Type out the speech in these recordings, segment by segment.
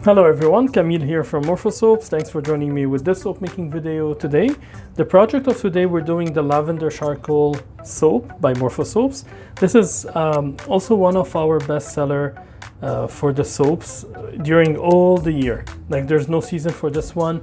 Hello everyone, Camille here from Morfosoaps. Thanks for joining me with this soap making video today. The project of today, we're doing the lavender charcoal soap by Morfosoaps. This is also one of our bestseller for the soaps during all the year. Like there's no season for this one.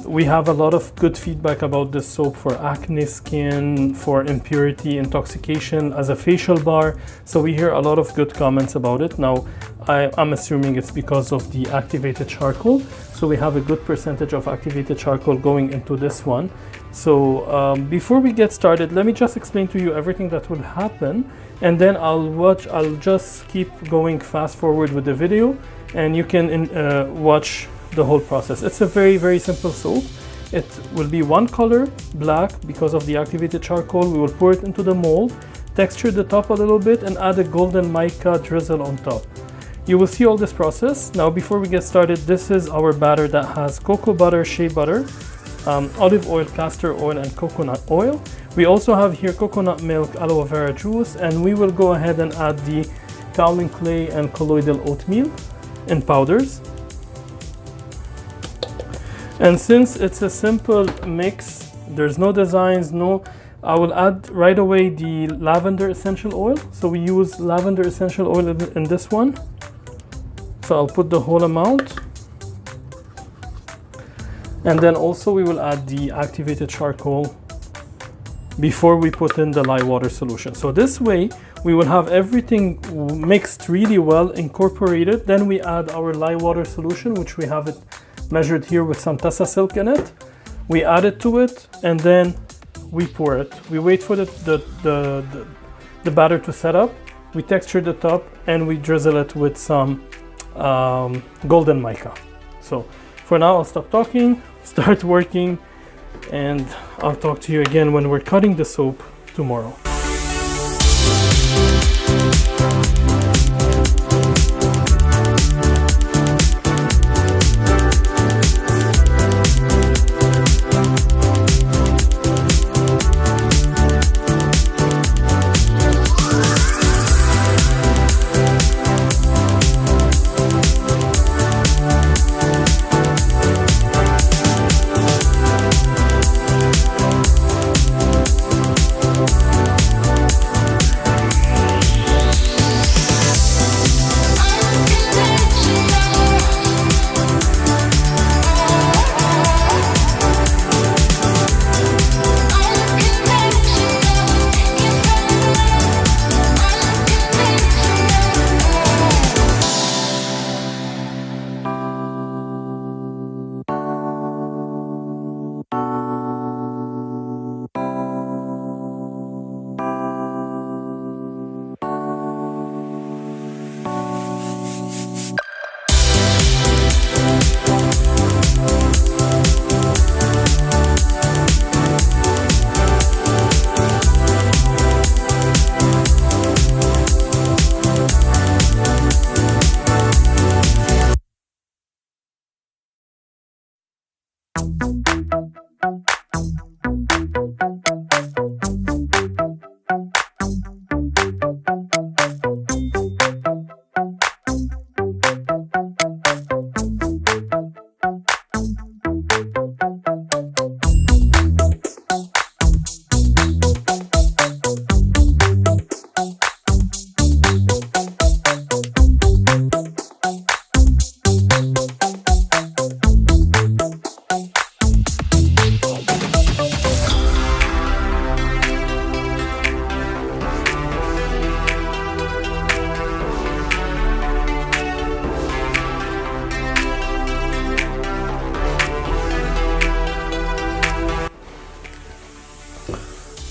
We have a lot of good feedback about this soap for acne skin, for impurity, intoxication, as a facial bar. So we hear a lot of good comments about it. Now, I'm assuming it's because of the activated charcoal. So we have a good percentage of activated charcoal going into this one. So before we get started, let me just explain to you everything that will happen. And then I'll just keep going fast forward with the video and you can watch the whole process. It's a very simple soap. It will be one color, black, because of the activated charcoal. We will pour it into the mold, texture the top a little bit, and add a golden mica drizzle on top. You will see all this process. Now, before we get started, this is our batter that has cocoa butter, shea butter, olive oil, castor oil, and coconut oil. We also have here coconut milk, aloe vera juice, and we will go ahead and add the kaolin clay and colloidal oatmeal in powders. And since it's a simple mix, there's no designs, I will add right away the lavender essential oil. So we use lavender essential oil in this one. So I'll put the whole amount. And then also we will add the activated charcoal before we put in the lye water solution. So this way we will have everything mixed really well, incorporated. Then we add our lye water solution, which we have it measured here with some Tessa silk in it. We add it to it and then we pour it. We wait for the batter to set up. We texture the top and we drizzle it with some golden mica. So for now, I'll stop talking, start working, and I'll talk to you again when we're cutting the soap tomorrow.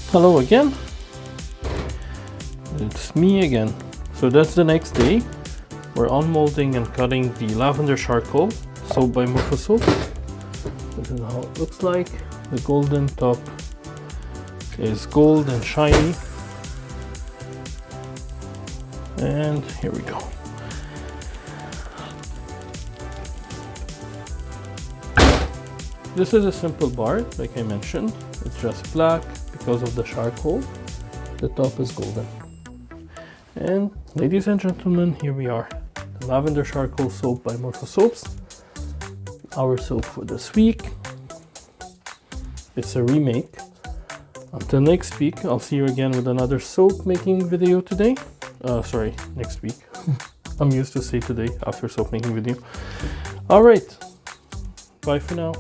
Hello again, it's me again. So that's the next day. We're unmolding and cutting the lavender charcoal soap by Morfosoaps. This is how it looks like. The golden top is gold and shiny. And here we go. This is a simple bar, like I mentioned. It's just black because of the charcoal. The top is golden. And ladies and gentlemen, here we are. the Lavender Charcoal Soap by Morfosoaps. Our soap for this week. It's a remake. Until next week, I'll see you again with another soap making video today. Sorry, next week. I'm used to say today after soap making video. Alright, bye for now.